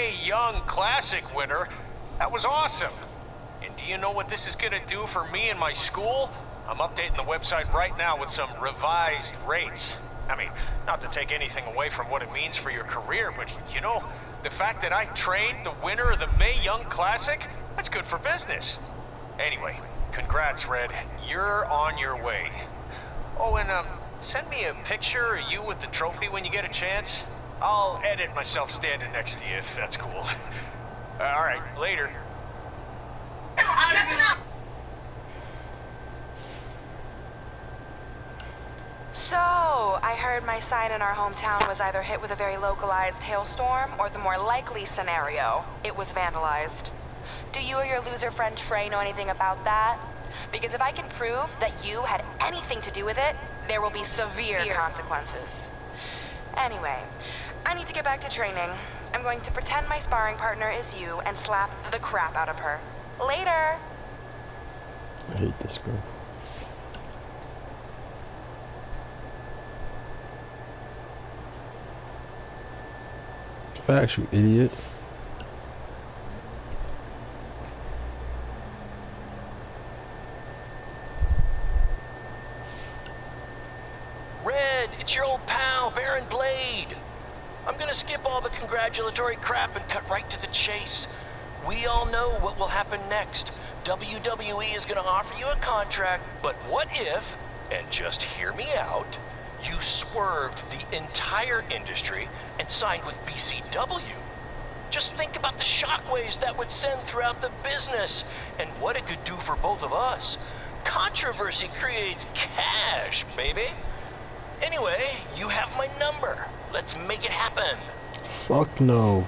Mae Young Classic winner. That was awesome. And do you know what this is gonna do for me and my school? I'm updating the website right now with some revised rates. I mean, not to take anything away from what it means for your career, but you know, the fact that I trained the winner of the Mae Young Classic, that's good for business. Anyway, congrats, Red. You're on your way. Oh, and send me a picture of you with the trophy when you get a chance. I'll edit myself standing next to you if that's cool. All right, later. So, I heard my sign in our hometown was either hit with a very localized hailstorm, or the more likely scenario, it was vandalized. Do you or your loser friend Trey know anything about that? Because if I can prove that you had anything to do with it, there will be severe consequences. Anyway, I need to get back to training. I'm going to pretend my sparring partner is you and slap the crap out of her. Later! I hate this girl. Facts, you idiot. Red, it's your old pal, Baron Blade. I'm gonna skip all the congratulatory crap and cut right to the chase. We all know what will happen next. WWE is gonna offer you a contract, but what if, and just hear me out, you swerved the entire industry and signed with BCW? Just think about the shockwaves that would send throughout the business and what it could do for both of us. Controversy creates cash, baby. Anyway, you have my number. Let's make it happen. Fuck no.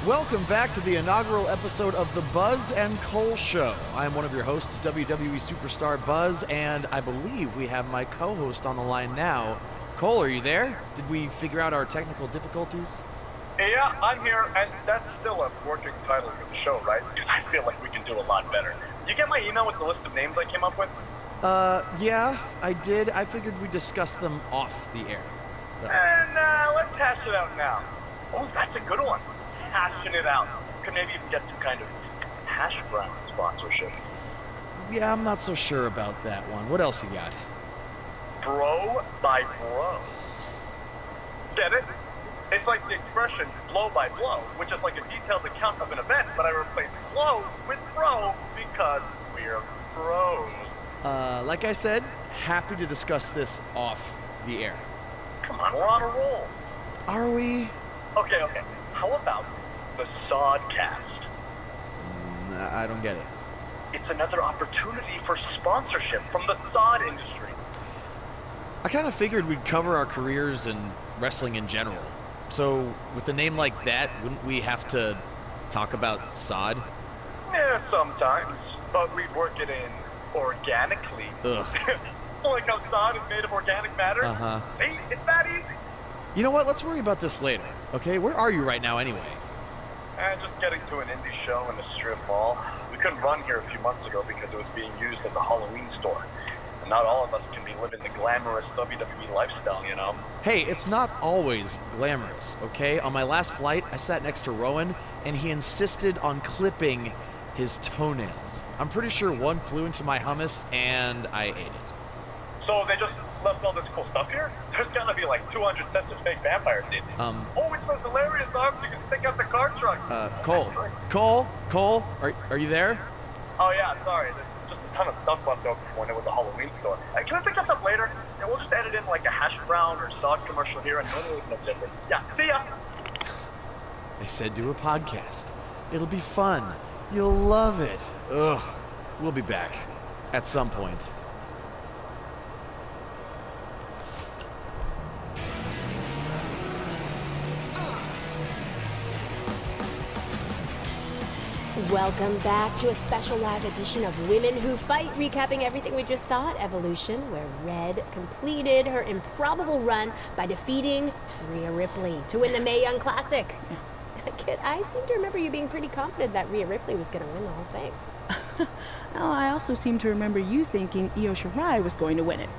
Welcome back to the inaugural episode of the Buzz and Cole Show. I am one of your hosts, WWE Superstar Buzz, and I believe we have my co-host on the line now. Cole, are you there? Did we figure out our technical difficulties? Yeah, I'm here, and that's still a working title for the show, right? Because I feel like we can do a lot better. You get my email with the list of names I came up with? Yeah, I did. I figured we'd discuss them off the air. And, let's hash it out now. Oh, that's a good one. Hashing it out. Could maybe even get some kind of hash brown sponsorship. Yeah, I'm not so sure about that one. What else you got? Bro by bro. Get it? It's like the expression blow by blow, which is like a detailed account of an event, but I replaced blow with bro because we're bros. Like I said, happy to discuss this off the air. Come on, we're on a roll. Are we? Okay. How about the Sodcast? I don't get it. It's another opportunity for sponsorship from the sod industry. I kind of figured we'd cover our careers and wrestling in general. So, with a name like that, wouldn't we have to talk about sod? Yeah, sometimes. But we work it in organically. Ugh. Like how sod is made of organic matter? Uh-huh. See, it's that easy. You know what? Let's worry about this later, okay? Where are you right now anyway? Just getting to an indie show in the strip mall. We couldn't run here a few months ago because it was being used as a Halloween store. And not all of us can be living the glamorous WWE lifestyle, you know? Hey, it's not always glamorous, okay? On my last flight, I sat next to Rowan, and he insisted on clipping his toenails. I'm pretty sure one flew into my hummus, and I ate it. So they just left all this cool stuff here? There's gotta be like 200 sets of fake vampire teeth. Oh, it's those hilarious dogs you can stick out the car truck. Cole, are you there? Oh yeah, sorry. There's just a ton of stuff left over from when it was a Halloween store. Can I pick this up later? Yeah, we'll just edit in like a hash brown or sod commercial here and no different. Yeah, see ya. They said do a podcast. It'll be fun. You'll love it. Ugh. We'll be back. At some point. Welcome back to a special live edition of Women Who Fight, recapping everything we just saw at Evolution, where Red completed her improbable run by defeating Rhea Ripley to win the Mae Young Classic. Kit, I seem to remember you being pretty confident that Rhea Ripley was going to win the whole thing. Well, I also seem to remember you thinking Io Shirai was going to win it.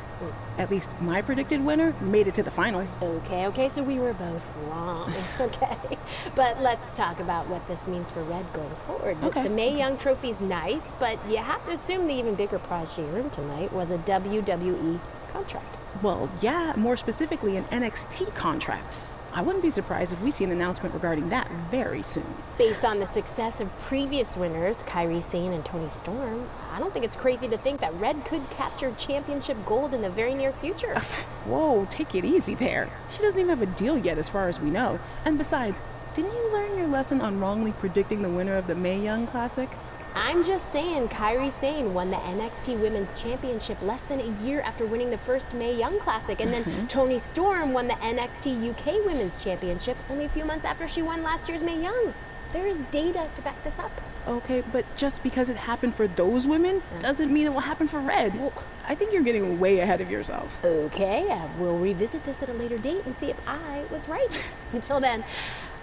At least my predicted winner made it to the finals. Okay, so we were both wrong. Okay, but let's talk about what this means for Red going forward. Okay. The Mae Young Trophy's nice, but you have to assume the even bigger prize she earned tonight was a WWE contract. Well, yeah, more specifically an NXT contract. I wouldn't be surprised if we see an announcement regarding that very soon. Based on the success of previous winners, Kairi Sane and Toni Storm, I don't think it's crazy to think that Red could capture championship gold in the very near future. Whoa, take it easy there. She doesn't even have a deal yet as far as we know. And besides, didn't you learn your lesson on wrongly predicting the winner of the Mae Young Classic? I'm just saying, Kairi Sane won the NXT Women's Championship less than a year after winning the first Mae Young Classic, and then Toni Storm won the NXT UK Women's Championship only a few months after she won last year's Mae Young. There is data to back this up. Okay, but just because it happened for those women doesn't mean it will happen for Red. Well, I think you're getting way ahead of yourself. Okay, we'll revisit this at a later date and see if I was right. Until then,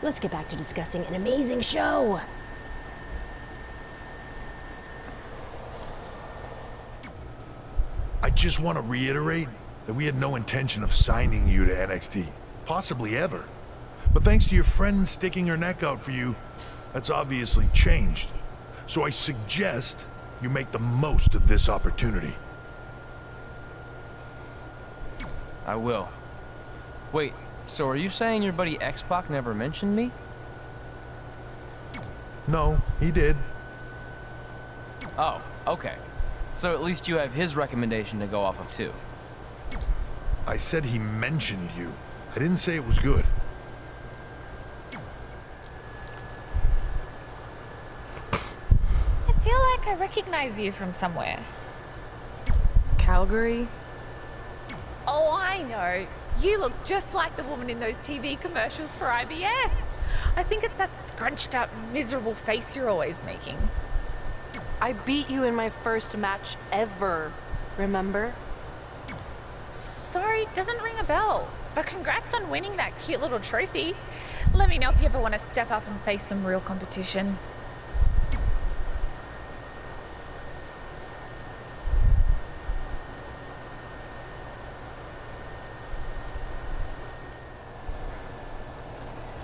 let's get back to discussing an amazing show. I just want to reiterate that we had no intention of signing you to NXT, possibly ever. But thanks to your friend sticking her neck out for you, that's obviously changed. So I suggest you make the most of this opportunity. I will. Wait, so are you saying your buddy X-Pac never mentioned me? No, he did. Oh, okay. So at least you have his recommendation to go off of too. I said he mentioned you. I didn't say it was good. I feel like I recognize you from somewhere. Calgary? Oh, I know. You look just like the woman in those TV commercials for IBS. I think it's that scrunched up, miserable face you're always making. I beat you in my first match ever, remember? Sorry, doesn't ring a bell. But congrats on winning that cute little trophy. Let me know if you ever want to step up and face some real competition.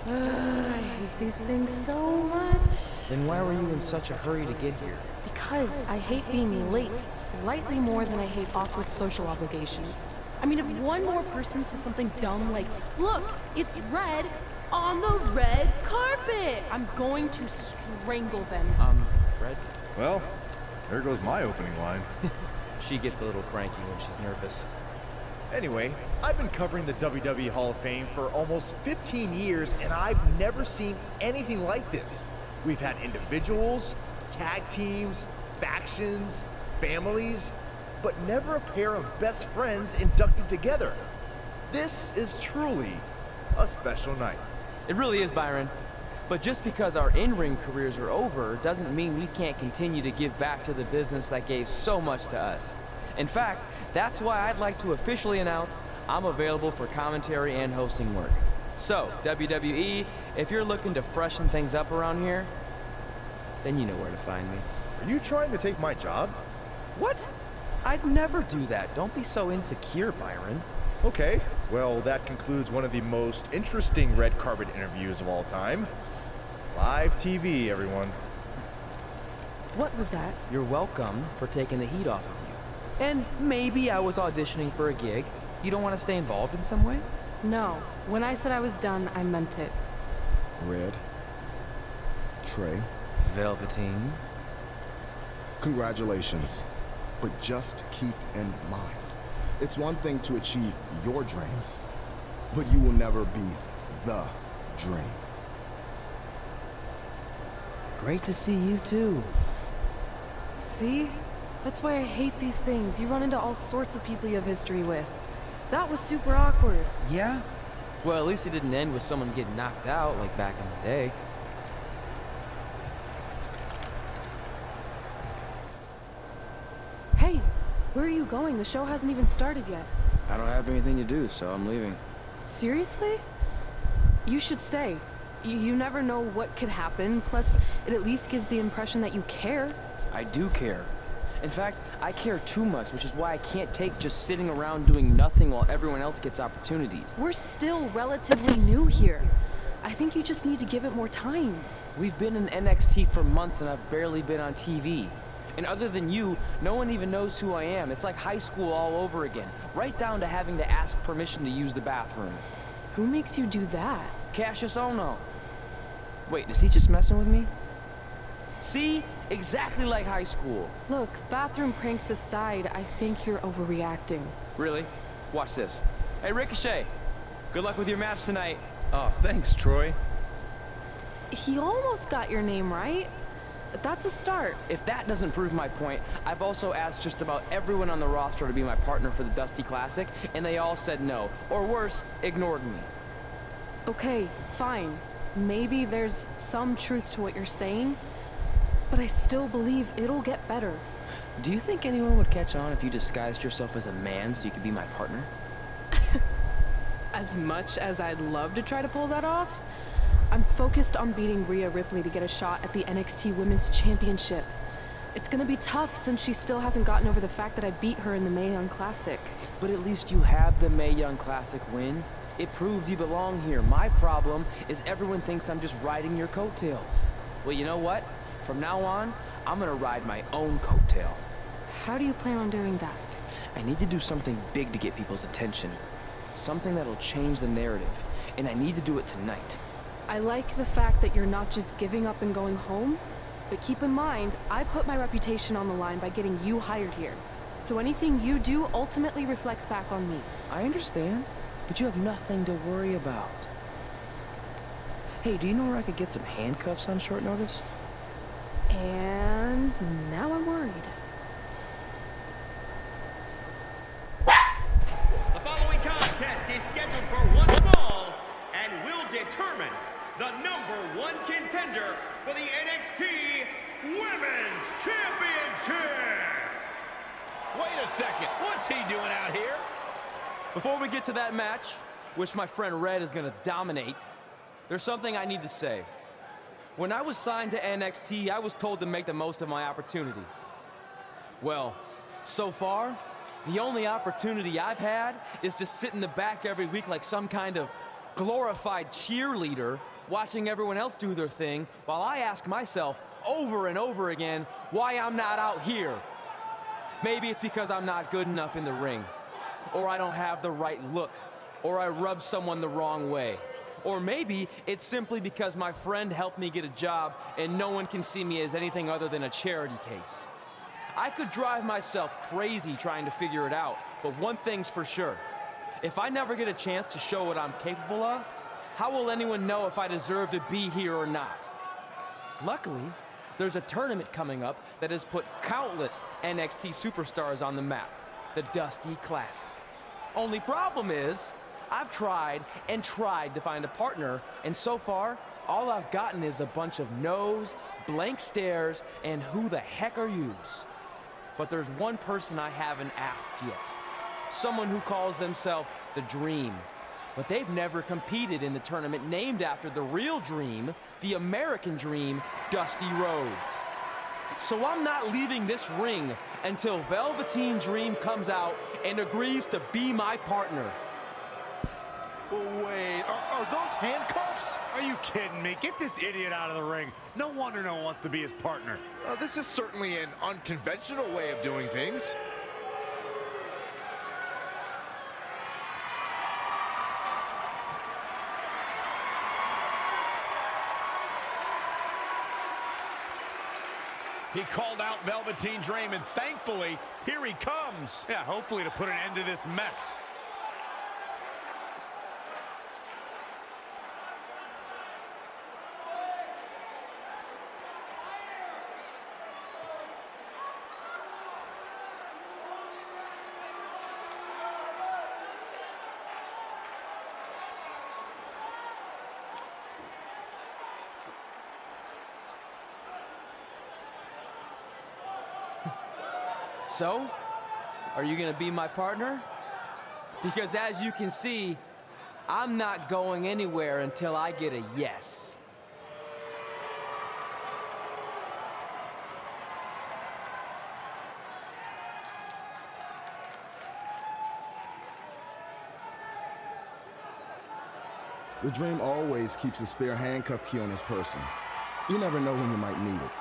I hate these things so much. Then why were you in such a hurry to get here? Because I hate being late slightly more than I hate awkward social obligations. I mean, if one more person says something dumb like, look, it's red on the red carpet, I'm going to strangle them. Red? Well, there goes my opening line. She gets a little cranky when she's nervous. Anyway, I've been covering the WWE Hall of Fame for almost 15 years, and I've never seen anything like this. We've had individuals, tag teams, factions, families, but never a pair of best friends inducted together. This is truly a special night. It really is, Byron. But just because our in-ring careers are over doesn't mean we can't continue to give back to the business that gave so much to us. In fact, that's why I'd like to officially announce I'm available for commentary and hosting work. So, WWE, if you're looking to freshen things up around here, then you know where to find me. Are you trying to take my job? What? I'd never do that. Don't be so insecure, Byron. Okay, well, that concludes one of the most interesting red carpet interviews of all time. Live TV, everyone. What was that? You're welcome for taking the heat off of you. And maybe I was auditioning for a gig. You don't want to stay involved in some way? No, when I said I was done, I meant it. Red. Trey. Velveteen. Congratulations. But just keep in mind, it's one thing to achieve your dreams, but you will never be the dream. Great to see you too. See? That's why I hate these things. You run into all sorts of people you have history with. That was super awkward. Yeah? Well, at least it didn't end with someone getting knocked out like back in the day. Hey, where are you going? The show hasn't even started yet. I don't have anything to do, so I'm leaving. Seriously? You should stay. You never know what could happen, plus it at least gives the impression that you care. I do care. In fact, I care too much, which is why I can't take just sitting around doing nothing while everyone else gets opportunities. We're still relatively new here. I think you just need to give it more time. We've been in NXT for months and I've barely been on TV. And other than you, no one even knows who I am. It's like high school all over again, right down to having to ask permission to use the bathroom. Who makes you do that? Cassius Ohno. Wait, is he just messing with me? See? Exactly like high school. Look, bathroom pranks aside, I think you're overreacting. Really? Watch this. Hey, Ricochet. Good luck with your match tonight. Oh, thanks, Troy. He almost got your name right. That's a start. If that doesn't prove my point, I've also asked just about everyone on the roster to be my partner for the Dusty Classic, and they all said no. Or worse, ignored me. Okay, fine. Maybe there's some truth to what you're saying, but I still believe it'll get better. Do you think anyone would catch on if you disguised yourself as a man so you could be my partner? As much as I'd love to try to pull that off, I'm focused on beating Rhea Ripley to get a shot at the NXT Women's Championship. It's gonna be tough since she still hasn't gotten over the fact that I beat her in the Mae Young Classic. But at least you have the Mae Young Classic win. It proved you belong here. My problem is everyone thinks I'm just riding your coattails. Well, you know what? From now on, I'm gonna ride my own coattail. How do you plan on doing that? I need to do something big to get people's attention. Something that'll change the narrative. And I need to do it tonight. I like the fact that you're not just giving up and going home, but keep in mind, I put my reputation on the line by getting you hired here. So anything you do ultimately reflects back on me. I understand, but you have nothing to worry about. Hey, do you know where I could get some handcuffs on short notice? And now I'm worried. The following contest is scheduled for one fall and will determine the #1 contender for the NXT Women's Championship. Wait a second, what's he doing out here? Before we get to that match, which my friend Red is gonna dominate, there's something I need to say. When I was signed to NXT, I was told to make the most of my opportunity. Well, so far, the only opportunity I've had is to sit in the back every week like some kind of glorified cheerleader, watching everyone else do their thing, while I ask myself over and over again why I'm not out here. Maybe it's because I'm not good enough in the ring, or I don't have the right look, or I rub someone the wrong way. Or maybe it's simply because my friend helped me get a job and no one can see me as anything other than a charity case. I could drive myself crazy trying to figure it out, but one thing's for sure. If I never get a chance to show what I'm capable of, how will anyone know if I deserve to be here or not? Luckily, there's a tournament coming up that has put countless NXT superstars on the map, the Dusty Classic. Only problem is, I've tried and tried to find a partner, and so far, all I've gotten is a bunch of no's, blank stares, and who the heck are yous? But there's one person I haven't asked yet. Someone who calls themselves the Dream. But they've never competed in the tournament named after the real Dream, the American Dream, Dusty Rhodes. So I'm not leaving this ring until Velveteen Dream comes out and agrees to be my partner. Wait, are those handcuffs? Are you kidding me? Get this idiot out of the ring. No wonder no one wants to be his partner. This is certainly an unconventional way of doing things. He called out Velveteen Dream, and thankfully, here he comes. Yeah, hopefully to put an end to this mess. So, are you gonna be my partner? Because as you can see, I'm not going anywhere until I get a yes. The Dream always keeps a spare handcuff key on his person. You never know when you might need it.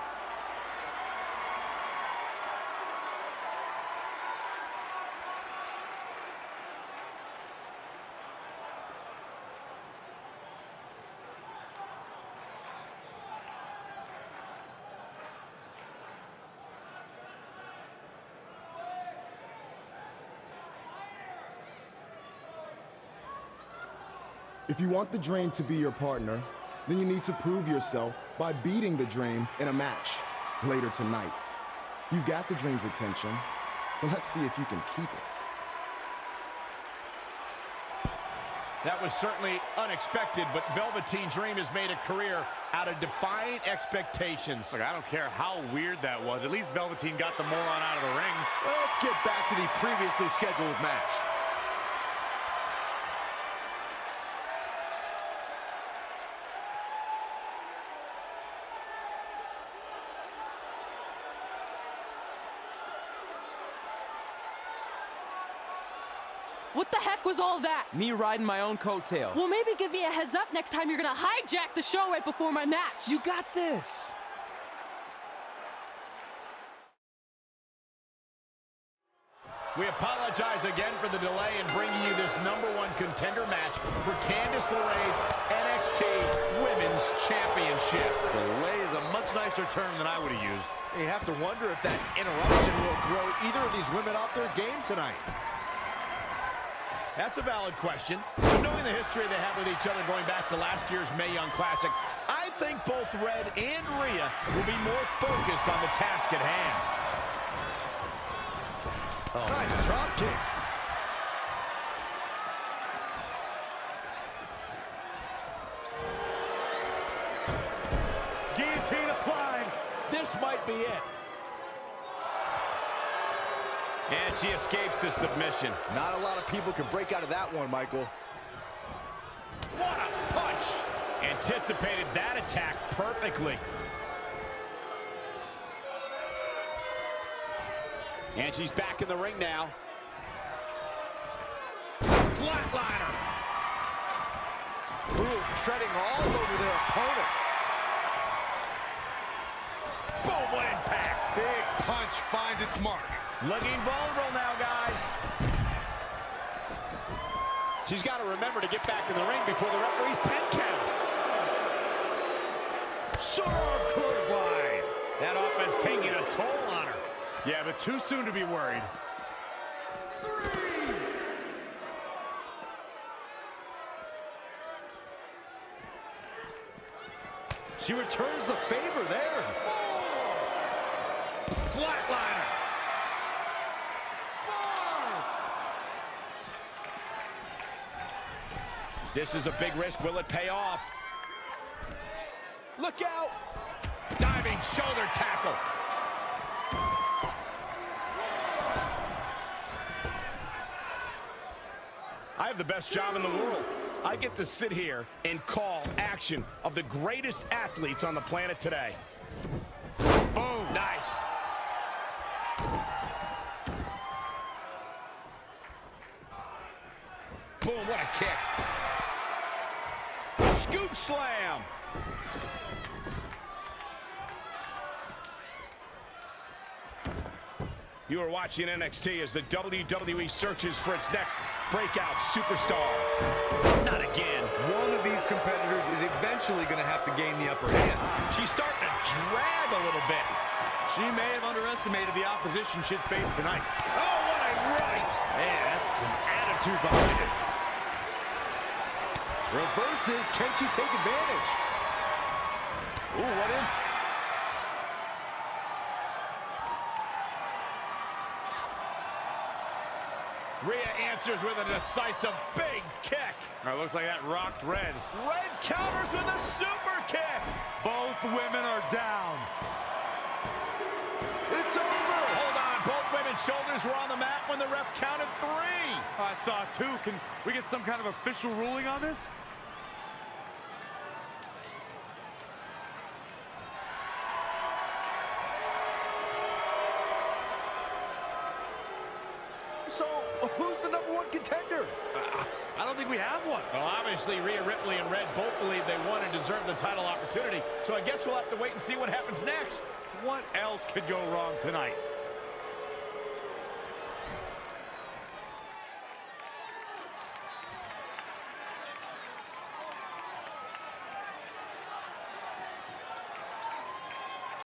If you want the Dream to be your partner, then you need to prove yourself by beating the Dream in a match later tonight. You've got the Dream's attention, but let's see if you can keep it. That was certainly unexpected, but Velveteen Dream has made a career out of defying expectations. Look, I don't care how weird that was. At least Velveteen got the moron out of the ring. Let's get back to the previously scheduled match. What the heck was all that? Me riding my own coattail. Well, maybe give me a heads up next time you're gonna hijack the show right before my match. You got this. We apologize again for the delay in bringing you this #1 contender match for Candice LeRae's NXT Women's Championship. Delay is a much nicer term than I would have used. You have to wonder if that interruption will throw either of these women off their game tonight. That's a valid question. But knowing the history they have with each other going back to last year's Mae Young Classic, I think both Red and Rhea will be more focused on the task at hand. Oh, nice drop kick. Guillotine applied. This might be it. And she escapes the submission. Not a lot of people can break out of that one, Michael. What a punch! Anticipated that attack perfectly. And she's back in the ring now. Flatliner. Ooh, treading all over their opponent. Boom, what impact. Big punch finds its mark. Looking vulnerable now, guys. She's got to remember to get back in the ring before the referee's 10 count. Sharp clothesline. That offense taking a toll on her. Yeah, but too soon to be worried. 3. She returns the favor there. 4. Flatliner. 5. This is a big risk. Will it pay off? Look out! Diving shoulder tackle. I have the best job in the world. I get to sit here and call action of the greatest athletes on the planet today. Boom, nice. Boom, what a kick. Scoop slam. You are watching NXT as the WWE searches for its next breakout superstar. Not again. One of these competitors is eventually going to have to gain the upper hand. She's starting to drag a little bit. She may have underestimated the opposition she'd face tonight. Oh, what a right! Man, that's some attitude behind it. Reverses. Can she take advantage? Ooh, what in? Rhea answers with a decisive big kick. All right, looks like that rocked Red. Red counters with a super kick. Both women are down. It's over. Hold on, both women Shoulders were on the mat when the ref counted 3. I saw it too. Can we get some kind of official ruling on this? So, who's the #1 contender? I don't think we have one. Well, obviously, Rhea Ripley and Red both believe they won and deserve the title opportunity, so I guess we'll have to wait and see what happens next. What else could go wrong tonight?